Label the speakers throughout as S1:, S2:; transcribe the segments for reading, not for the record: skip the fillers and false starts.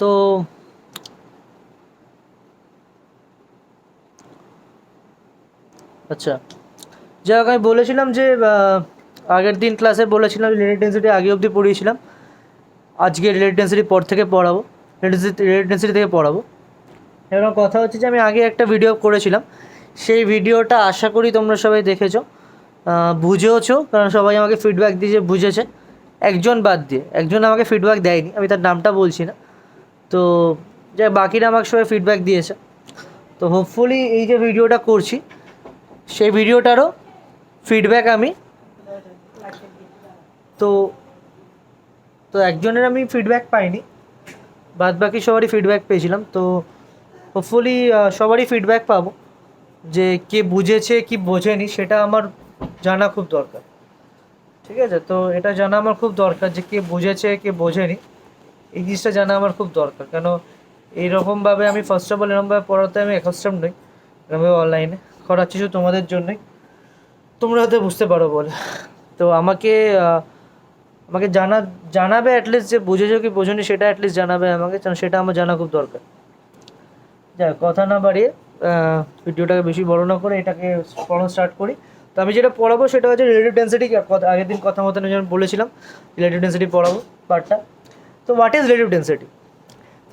S1: তো আচ্ছা, যাই হোক, আমি বলেছিলাম যে আগের দিন ক্লাসে বলেছিলাম রিলেটিভ ডেন্সিটি আগে অবধি পড়িয়েছিলাম, আজকে রিলেটিভ ডেন্সিটি পর থেকে পড়াবো, রিলেটিভ ডেন্সিটি থেকে পড়াবো। এবার কথা হচ্ছে যে আমি আগে একটা ভিডিও করেছিলাম, সেই ভিডিওটা আশা করি তোমরা সবাই দেখেছো, বুঝেওছো, কারণ সবাই আমাকে ফিডব্যাক দিয়েছে বুঝেছে, একজন বাদ দিয়ে, একজন আমাকে ফিডব্যাক দেয়নি, আমি তার নামটা বলছি না। তো যে বাকিরা আমাকে সবাই ফিডব্যাক দিয়েছে, তো হোপফুলি এই যে ভিডিওটা করছি সেই ভিডিওটারও ফিডব্যাক আমি, তো তো একজনের আমি ফিডব্যাক পাইনি, বাদ বাকি সবারই ফিডব্যাক পেয়েছিলাম। তো হোপফুলি সবারই ফিডব্যাক পাবো, যে কে বুঝেছে কি বোঝেনি সেটা আমার জানা খুব দরকার। ঠিক আছে, তো এটা জানা আমার খুব দরকার যে কে বুঝেছে কে বোঝেনি, এই জিনিসটা জানা আমার খুব দরকার। কেন এইরকমভাবে আমি ফার্স্ট অফ অল এরকমভাবে পড়াতে আমি অ্যাকাস্টম নই, এরকমভাবে অনলাইনে করাচ্ছি শুধু তোমাদের জন্যই, তোমরা হয়তো বুঝতে পারো বলে। তো আমাকে আমাকে জানাবে অ্যাটলিস্ট, যে বুঝেছো কি বোঝোনি সেটা অ্যাটলিস্ট জানাবে আমাকে, কারণ সেটা আমার জানা খুব দরকার। যাই হোক, কথা না বাড়িয়ে ভিডিওটাকে বেশি বড় না করে এটাকে পড়ানো স্টার্ট করি। তো আমি যেটা পড়াবো সেটা হচ্ছে রিলেটিভ ডেন্সিটি। আগের দিন কথা মতন যেমন বলেছিলাম রিলেটিভ ডেন্সিটি পড়াবো পার্টটা। তো what is relative density?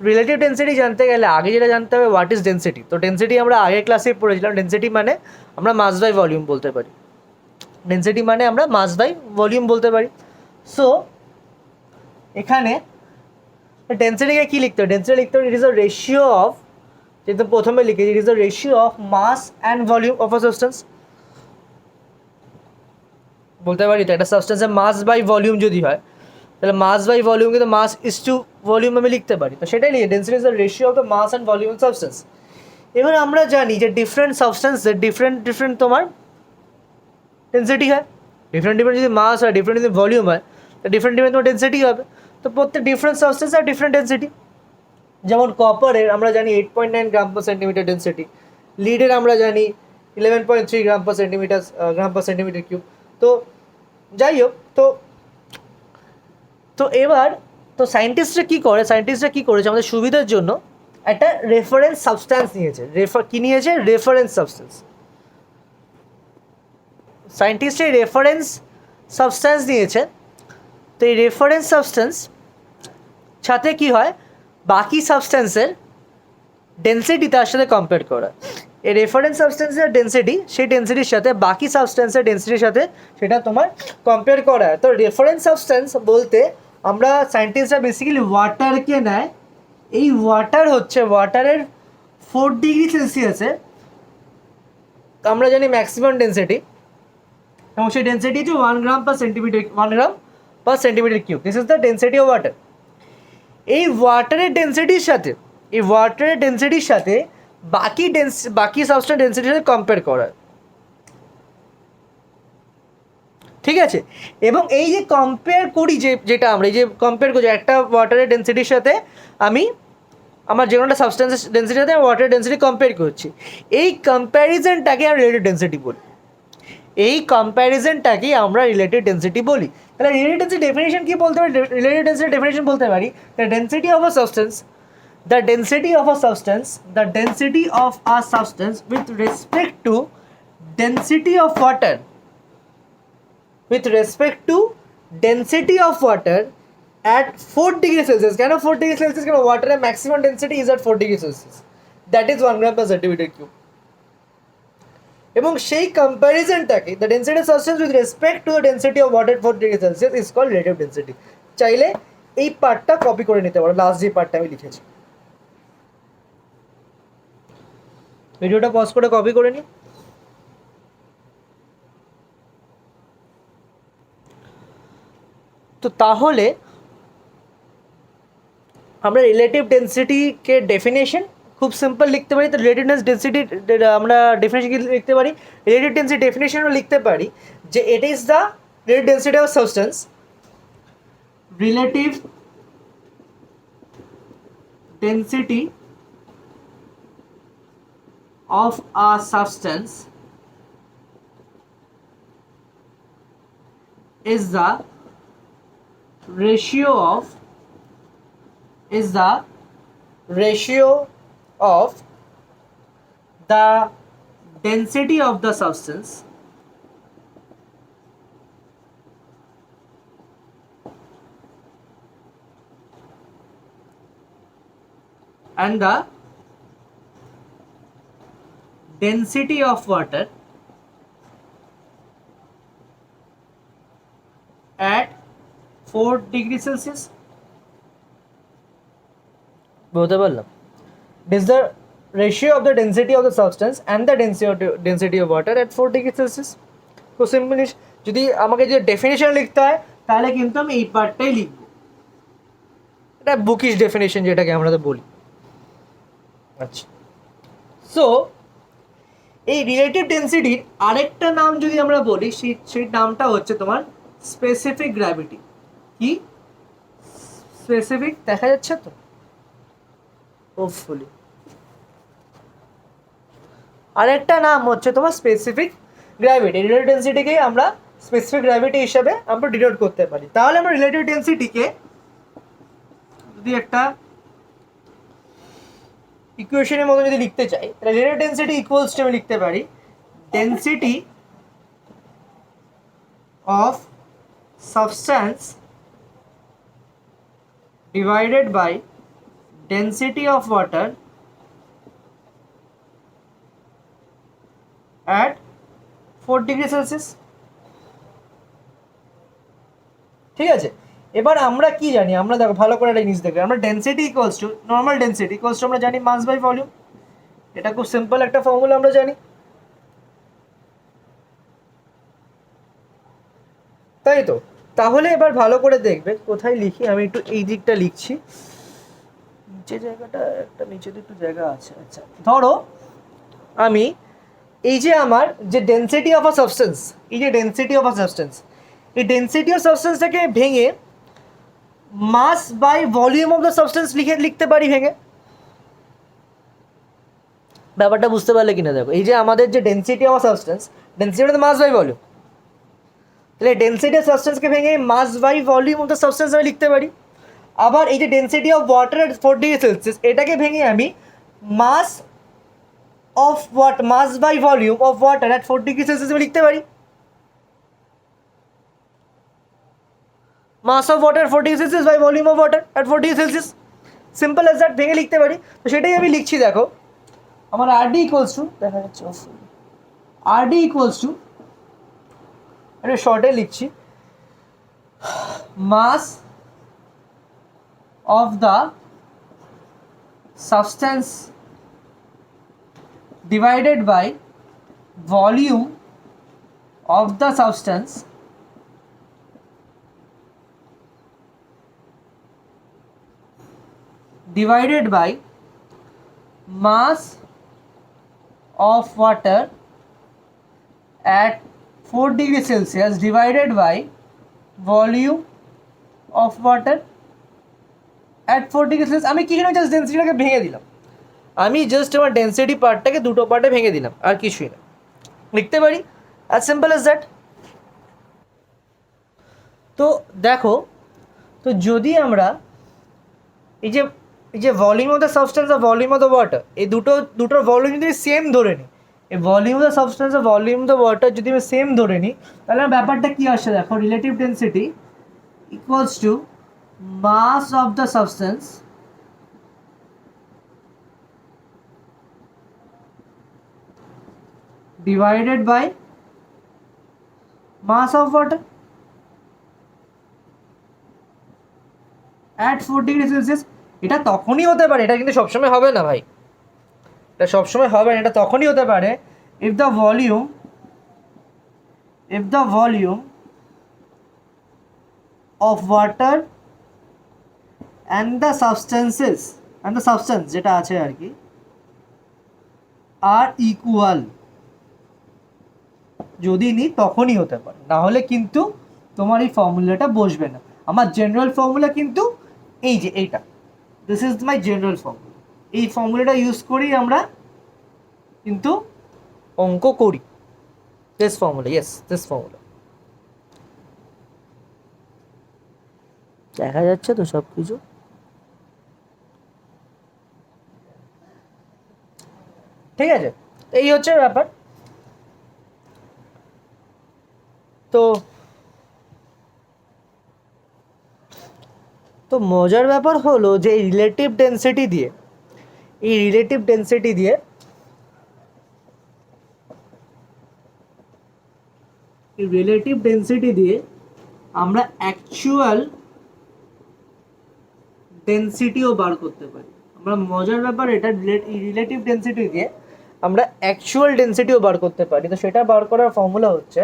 S1: Relative density জানতে গেলে আগে যেটা জানতে হবে হোয়াট ইজ ডেন্সিটি। তো ডেন্সিটি আমরা আগের ক্লাসেই পড়েছিলাম, ডেন্সিটি মানে আমরা মাস বাই ভলিউম বলতে পারি, ডেন্সিটি মানে আমরা মাস বাই ভলিউম বলতে পারি। সো এখানে ডেন্সিটিকে কী লিখতে হবে? ডেন্সিটি লিখতে হবে it is a ratio of, যেহেতু প্রথমে লিখেছি it is the ratio of mass and volume of a substance. বলতে পারি তো একটা সাবস্টেন্সের মাস বাই ভলিউম যদি হয়, তাহলে মাস বাই ভলিউম কিন্তু মাস ইজ টু ভলিউম আমি লিখতে পারি। তো সেটাই লিখে density is the ratio of the mass and volume of substance. এবার আমরা জানি যে ডিফারেন্ট সাবস্টেন্সের ডিফারেন্ট ডিফারেন্ট তোমার ডেন্সিটি হয়, ডিফারেন্ট ডিফারেন্ট যদি মাস হয়, ডিফারেন্ট যদি ভলিউম হয়, তো ডিফারেন্ট ডিফারেন্ট তোমার ডেন্সিটি হবে। তো প্রত্যেক ডিফারেন্ট সাবস্টেন্সের ডিফারেন্ট ডেন্সিটি। যেমন কপারের আমরা জানি 8.9 গ্রাম পার সেন্টিমিটার ডেন্সিটি, লিডের আমরা জানি 11.3 গ্রাম পার সেন্টিমিটার কিউব। তো যাই হোক, তো তো এবার তো সায়েন্টিস্টরা কী করেছে আমাদের সুবিধার জন্য একটা রেফারেন্স সাবস্ট্যান্স নিয়েছে। কী নিয়েছে? Reference substance. সায়েন্টিস্টরা রেফারেন্স সাবস্ট্যান্স নিয়েছে। তো এই রেফারেন্স সাবস্ট্যান্স সাথে কী হয়, বাকি সাবস্ট্যান্সের ডেন্সিটি তার সাথে কম্পেয়ার করা। এই রেফারেন্স সাবস্টেন্সের ডেন্সিটি, সেই ডেন্সিটির সাথে বাকি সাবস্টেন্সের ডেন্সিটির সাথে সেটা তোমার কম্পেয়ার করা হয়। তো রেফারেন্স সাবস্টেন্স বলতে আমরা সায়েন্টিস্টরা বেসিক্যালি ওয়াটারকে নেয়। এই ওয়াটার হচ্ছে, ওয়াটারের 4 ডিগ্রি সেলসিয়াসে আমরা জানি ম্যাক্সিমাম ডেন্সিটি, এবং সেই ডেন্সিটি হচ্ছে 1 gram per centimetre, 1 gram per centimetre cube. This is the density of water. এই ওয়াটারের ডেন্সিটির সাথে, বাকি সাবস্টেন্স ডেন্সিটির সাথে কম্পেয়ার করা, ঠিক আছে? এবং এই যে কম্পেয়ার করি, যেটা আমরা এই যে কম্পেয়ার করছি একটা ওয়াটারের ডেন্সিটির সাথে, আমি আমার যে কোনো একটা সাবস্টেন্সের ডেন্সিটির সাথে ওয়াটারের ডেন্সিটি কম্পেয়ার করছি, এই কম্প্যারিজনটাকে আমরা রিলেটিভ ডেন্সিটি বলি। আমরা রিলেটিভ ডেন্সিটি বলি। তাহলে রিলেটিভ ডেন্সিটি ডেফিনেশন কি বলতে পারি? রিলেটিভ ডেন্সিটি ডেফিনেশন বলতে পারি the density of a substance, the density of a substance, with respect to density of water, at 4 degrees Celsius. কেন 4 ডিগ্রি সেলসিয়াস? কেন ওয়াটারের maximum density is at 4 degree Celsius, that is 1 gram per centimetre cube. এবং সেই কম্প্যারিজনটাকে, the density of substance with respect to the density of water 4 degree Celsius is called relative density. চাইলে এই পার্টটা copy করে নিতে পারো, লাস্ট যে পার্টটা আমি লিখেছি। ভিডিওটা পজ করে কপি করে নিই। তো তাহলে আমরা রিলেটিভ ডেন্সিটিকে ডেফিনেশন খুব সিম্পল লিখতে পারি। তো রিলেটিভ ডেন্সিটি আমরা ডেফিনেশন কি লিখতে পারি? রিলেটিভ ডেন্সিটি ডেফিনেশনও লিখতে পারি যে ইট is the relative density of substance, relative density of a substance is the ratio of is the ratio of the density of the substance and the density of water at 4 degrees Celsius. বলতে পারলাম? It is the ratio of the density of the substance and the density of water at 4 degrees Celsius. তো simply যদি আমাকে যে definition লিখতে হয় তাহলে কিন্তু আমি এই পার্টটাই লিখব। এটা বুকিশ ডেফিনেশন যেটাকে আমরা তো বলি। আচ্ছা, সো এই রিলেটিভ ডেন্সিটির আরেকটা নাম যদি আমরা বলি সেই নামটা হচ্ছে তোমার স্পেসিফিক গ্র্যাভিটি। কি স্পেসিফিক দেখা যাচ্ছে তো হোপফুলি। আরেকটা নাম হচ্ছে তোমার স্পেসিফিক গ্র্যাভিটি। রিলেটিভ ডেন্সিটিকে আমরা স্পেসিফিক গ্র্যাভিটি হিসাবে আমরা ডিনোট করতে পারি। তাহলে আমরা রিলেটিভ ডেন্সিটিকে যদি একটা ইকুয়েশনের মতো যদি লিখতে চাই তাহলে রিলেটিভ ডেন্সিটি ইকুয়ালস টু আমি লিখতে পারি density of substance divided by density of water at 4 degree Celsius. ঠিক আছে, এবার আমরা কি জানি? আমরা দেখো ভালো করে একটা জিনিস দেখবে, আমরা density equals two normal density equals two আমরা জানি মাস বাই ভলিউম। এটা খুব সিম্পল একটা ফর্মুলা আমরা জানি, তাই তো? তাহলে এবার ভালো করে দেখবে কোথায় লিখি, আমি একটু এই দিকটা লিখছি, নিচে জায়গাটা একটা নিচে একটু জায়গা আছে। আচ্ছা, ধরো আমি এই যে আমার যে ডেন্সিটি অফ আ সাবস্টেন্স, এই যে ডেন্সিটি অফ আ সাবস্টেন্স, এই ডেন্সিটি অফ সাবস্টেন্সটাকে ভেঙে mass by volume of the substance লিখতে পারি ভেঙে। ব্যাপারটা বুঝতে পারলে কিনা দেখো, এই যে আমাদের যে ডেন্সিটি অফ সাবস্টেন্স, ডেন্সিটি মানে মাস বাই ভলিউম, তাহলে ডেন্সিটি অফ সাবস্টেন্সকে ভেঙে mass by volume of the substance আমি লিখতে পারি। আবার এই যে density of water at 4 degree Celsius, এটাকে ভেঙে আমি মাস of what mass by volume of water at 4 degree Celsius में लिखते पारी। mass of water 4 degree Celsius by volume of water at 4 degree Celsius, simple as that ভেঙে লিখতে পারি। তো সেটাই আমি লিখছি, দেখো আমার RD equals to, দেখা যাচ্ছে RD equals to, এটা শর্টে লিখছি, mass of the substance divided by volume of the substance divided by mass of water at 4 degree Celsius divided by volume of water at 4 degree Celsius। আমি কি just ডেন্সিটিটাকে ভেঙে দিলাম, আমি জাস্ট আমার density পার্টটাকে দুটো পার্টে ভেঙে দিলাম, আর কিছুই না, লিখতে পারি অ্যাজ সিম্পল অ্যাজ দ্যাট। তো দেখো, তো যদি আমরা এই যে ভলিউম অফ দ্য সাবস্টেন্স আর ভলিউম অফ দ্য ওয়াটার, এই দুটোর ভলিউম যদি সেম ধরে নিই, এই ভলিউম অফ দ্য সাবস্টেন্স আর ভলিউম অফ দ্য ওয়াটার যদি আমি সেম ধরে নিই, তাহলে আমার ব্যাপারটা কী আসছে দেখো, relative density equals to mass of the substance divided by mass of water at 4 degree Celsius। এটা তখনই হতে পারে, এটা কিন্তু সবসময় হবে না ভাই, এটা সবসময় হবে না, এটা তখনই হতে পারে if the volume of water and the substance যেটা আছে আর কি are equal, যদি নিই তখনই হতে পারে, না হলে কিন্তু তোমার এই ফর্মুলাটা বসবে না। আমার জেনারেল ফর্মুলা কিন্তু এই যে এইটা, this is my general formula, এই ফর্মুলাটা ইউজ করেই আমরা কিন্তু অঙ্ক করি। This formula, yes this formula. দেখা যাচ্ছে তো সব কিছু? ঠিক আছে, এই হচ্ছে ব্যাপার। তো তো মজার ব্যাপার হলো যে এই রিলেটিভ ডেন্সিটি দিয়ে এই রিলেটিভ ডেন্সিটি দিয়ে রিলেটিভ ডেন্সিটি দিয়ে আমরা অ্যাকচুয়াল ডেন্সিটিও বার করতে পারি। আমরা মজার ব্যাপার এটা, রিলেটিভ ডেন্সিটি দিয়ে আমরা অ্যাকচুয়াল ডেন্সিটিও বার করতে পারি। তো সেটা বার করার ফর্মুলা হচ্ছে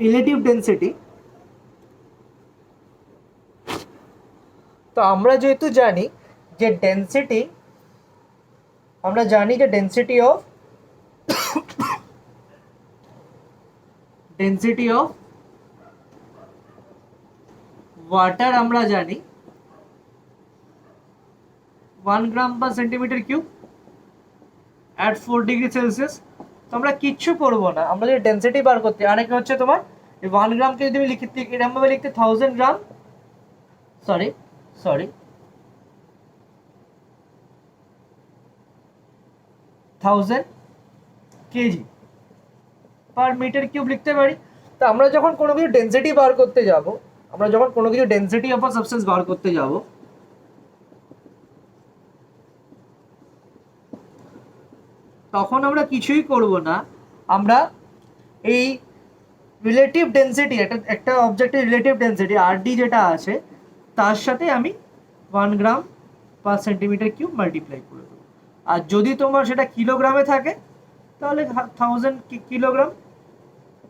S1: রিলেটিভ ডেন্সিটি। তো আমরা যেহেতু জানি যে ডেন্সিটি, আমরা জানি যে ডেন্সিটি অফ ওয়াটার আমরা জানি 1 gram per centimetre cube at 4 degree Celsius. তো আমরা কিচ্ছু করবো না, আমরা যদি ডেন্সিটি বার করতে, অনেকে হচ্ছে তোমার 1 গ্রামকে যদি আমি লিখতে এরকমভাবে লিখতে 1000 gram, sorry 1000 KG per metre cube লিখতে পারি। তো আমরা যখন কোনো কিছু ডেন্সিটি বার করতে যাব, আমরা যখন কোনো কিছু ডেন্সিটি অফ আ সাবস্টেন্স বার করতে যাব, তখন আমরা কিছুই করব না, আমরা এই রিলেটিভ ডেন্সিটি, একটা অবজেক্টের রিলেটিভ ডেন্সিটি আরডি যেটা আছে তার সাথে আমি 1 gram per centimetre cube multiply করে দেবো। আর যদি তোমার সেটা কিলোগ্রামে থাকে তাহলে 1000 কিলোগ্রাম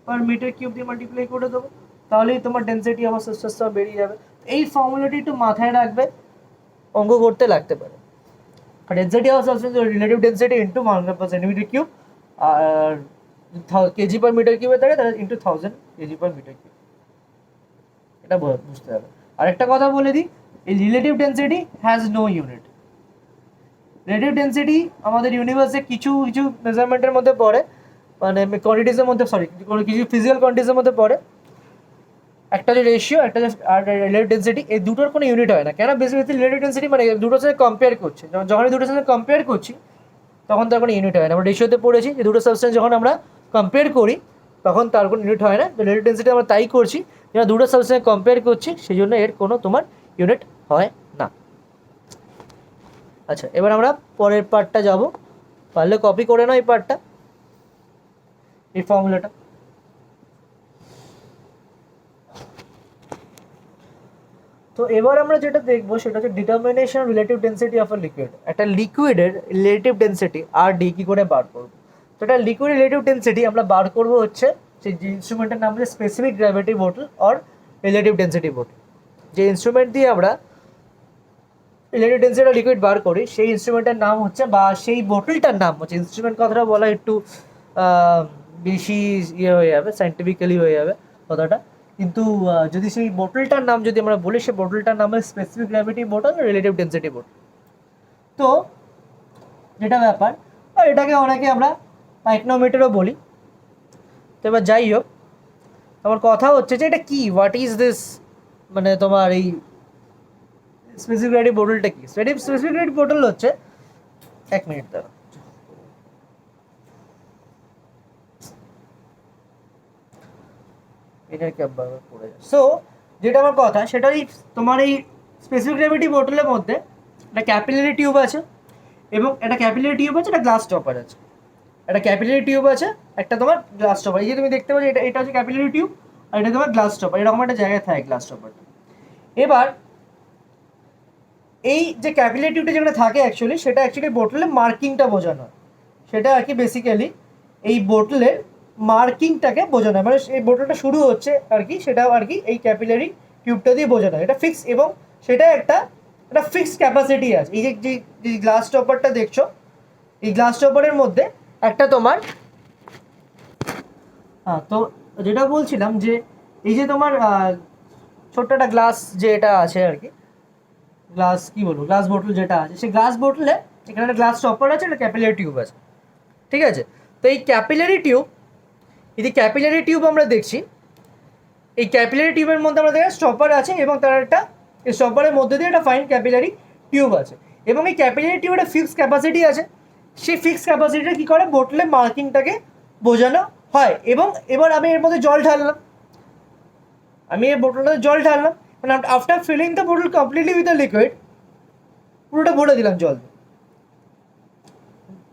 S1: পার মিটার কিউব দিয়ে মাল্টিপ্লাই করে দেবো, তাহলেই তোমার ডেন্সিটি আমার সাবস্টেন্সটা বেরিয়ে যাবে। এই ফর্মুলাটি একটু মাথায় রাখবে, অঙ্ক করতে লাগতে পারে। Density of substance relative density into 1 gram per centimetre cube, আর কেজি পার মিটার কিউবে থাকে তাহলে into 1000 KG per metre cube, এটা বুঝতে হবে। আর একটা কথা বলে দিই, এই relative density has no unit. Relative density আমাদের ইউনিভার্সে কিছু কিছু মেজারমেন্টের মধ্যে পড়ে, মানে কোয়ান্টিটিসের মধ্যে, সরি কিছু ফিজিক্যাল কোয়ান্টিটিসের মধ্যে পড়ে। একটা যে রেশিও, একটা যে রিলেটিভ ডেন্সিটি, এই দুটোর কোনো ইউনিট হয় না। কেন? বেসিক্যালি রিলেটিভ ডেন্সিটি মানে দুটোর সাথে কম্পেয়ার করছি, যখন দুটোর সাথে কম্পেয়ার করছি তখন তার কোনো ইউনিট হয় না। আমরা রেশিওতে পড়েছি যে দুটো সাবস্টেন্স যখন আমরা কম্পেয়ার করি তখন তার কোনো ইউনিট হয় না। রিলেটিভ ডেন্সিটি আমরা তাই করছি, যেটা দুটো সাবস্টেন্স কম্পেয়ার করছি, সেই জন্য এর কোনো তোমার ইউনিট হয় না। আচ্ছা, এবার আমরা পরের পার্টটা যাব, পারলে কপি করে নাও এই পার্টটা, এই ফর্মুলাটা। তো এবার আমরা যেটা দেখবো সেটা হচ্ছে determination relative density of a liquid. একটা লিকুইডের রিলেটিভ ডেন্সিটি আর ডি কী করে বার করবো? তো এটা লিকুইড রিলেটিভ ডেন্সিটি আমরা বার করবো হচ্ছে সেই ইনস্ট্রুমেন্টের নাম হচ্ছে specific gravity bottle or relative density bottle. যে ইনস্ট্রুমেন্ট দিয়ে আমরা রিলেটিভ ডেন্সিটি লিকুইড বার করি সেই ইনস্ট্রুমেন্টের নাম হচ্ছে, বা সেই বোটলটার নাম হচ্ছে, ইনস্ট্রুমেন্ট কথাটা বলা একটু বেশি ইয়ে হয়ে যাবে, সাইন্টিফিক্যালি হয়ে যাবে কথাটা, কিন্তু যদি সেই বোটলটার নাম যদি আমরা বলি, সেই বোটলটার নাম হচ্ছে specific gravity bottle, relative density bottle. তো যেটা ব্যাপার, আর এটাকে অনেকে আমরা মাইক্রোমিটারও বলি। তো এবার যাই হোক, আমার কথা হচ্ছে যে এটা কি, হোয়াট ইজ দিস, মানে তোমার এই স্পেসিফিক গ্র্যাভিটি বোটলটা কি? স্পেসিফিক গ্র্যাভিটি বোটল হচ্ছে, 1 মিনিট দাঁড়া, এটা কি আবার পড়ে যায়। সো যেটা আমার কথা সেটাই, তোমার এই স্পেসিফিক গ্র্যাভিটি বোটলের মধ্যে একটা ক্যাপিলারি টিউব আছে, এবং একটা ক্যাপিলারি টিউব আছে, একটা গ্লাস টপার আছে। একটা ক্যাপিলারি টিউব আছে, একটা তোমার গ্লাস টপার। এই যে তুমি দেখতে পাচ্ছ, এটা হচ্ছে ক্যাপিলারি টিউব, আর এটা তোমার গ্লাস টপার। এরকম একটা জায়গায় থাকে গ্লাস টপারটা। এবার এই যে ক্যাপিলারি টিউবটা যেখানে থাকে অ্যাকচুয়ালি, সেটা অ্যাকচুয়ালি বোটলের মার্কিংটা বোঝানো হয়। সেটা আর কি বেসিক্যালি এই বোটলের মার্কিংটাকে বোঝানো হয়, মানে এই বোটলটা শুরু হচ্ছে আর কি, সেটাও আর কি এই ক্যাপিলারি টিউবটা দিয়ে বোঝানো হয়। এটা ফিক্স, এবং সেটা একটা ফিক্সড ক্যাপাসিটি আছে। এই যে গ্লাস টপারটা দেখছো, এই গ্লাস টপারের মধ্যে একটা তোমার, হ্যাঁ, তো যেটা বলছিলাম যে এই যে তোমার ছোট্ট একটা গ্লাস যে এটা আছে আর কি, গ্লাস কি বলবো, গ্লাস বোতল যেটা আছে, সেই গ্লাস বোতলে এখানে একটা গ্লাস টপার আছে, একটা ক্যাপিলারি টিউব আছে, ঠিক আছে? তো এই ক্যাপিলারি টিউব, এই যে ক্যাপিলারি টিউব আমরা দেখছি, এই ক্যাপিলারি টিউবের মধ্যে আমরা দেখি স্টপার আছে, এবং তার একটা, এই স্টপারের মধ্যে দিয়ে একটা ফাইন ক্যাপিলারি টিউব আছে। এবং এই ক্যাপিলারি টিউবের ফিক্সড ক্যাপাসিটি আছে, সেই ফিক্সড ক্যাপাসিটিটা কী করে বোতলে মার্কিংটাকে বোঝানো হয়। এবং এবার আমি এর মধ্যে জল ঢাললাম, আমি এই বোতলটাতে জল ঢাললাম, মানে আফটার ফিলিং দ্য বোতল কমপ্লিটলি উইথ দ্য লিকুইড, পুরোটা ভরে দিলাম জল।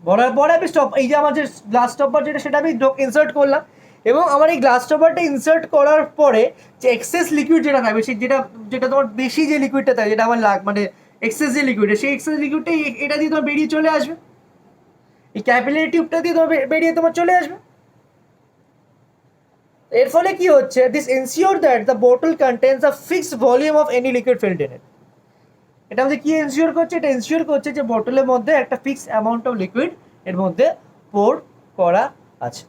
S1: ভরার পরে আমি এই যে আমার যে গ্লাস স্টপার যেটা, সেটা আমি ইনসার্ট করলাম, এবং আমার এই গ্লাস স্টপারটা ইনসার্ট করার পরে যে এক্সেস লিকুইড যেটা থাকবে, যেটা যেটা তোমার বেশি যে লিকুইডটা থাকে, যেটা আমার মানে এক্সেস যে লিকুইড, সেই এক্সেস লিকুইডটা এটা দিয়ে তোমার বেরিয়ে চলে আসবে, এই ক্যাপিলারি টিউবটা দিয়ে তোমার বেরিয়ে তোমার চলে আসবে। এর ফলে কি হচ্ছে, দিস এনশিওর দ্যাট দ্য বোতল contains a fixed volume of any liquid filled in it. এটা আমাদের কি এনশিওর করছে, এটা এনশিওর করছে যে বোতলের মধ্যে একটা ফিক্সড অ্যামাউন্ট অফ লিকুইড এর মধ্যে পোর করা আছে।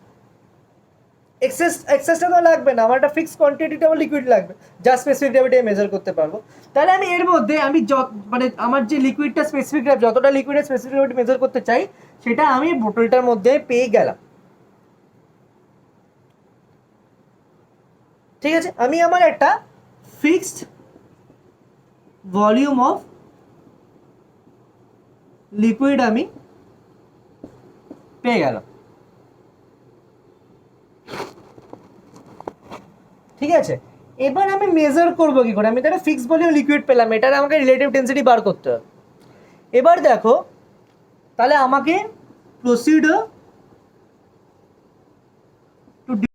S1: এক্সেসটা তো লাগবে না, আমার একটা ফিক্সড কোয়ান্টিটিতে আমার লিকুইড লাগবে, যা স্পেসিফিক গ্র্যাভিটি মেজার করতে পারবো। তাহলে আমি এর মধ্যে আমি মানে আমার যে লিকুইডটা স্পেসিফিক যতটা লিকুইডের স্পেসিফিক গ্র্যাভিটি মেজার করতে চাই, সেটা আমি বোতলটার মধ্যে পেয়ে গেলাম। ঠিক আছে, আমি আমার একটা ফিক্সড ভলিউম অফ লিকুইড আমি পেয়ে গেলাম। ঠিক আছে, এবার আমি মেজার করবো কি করে, আমি তো একটা ফিক্সড ভলিউম লিকুইড পেলাম, এটার আমাকে রিলেটিভ ডেন্সিটি বার করতে হবে। এবার দেখো, তাহলে আমাকে প্রসিড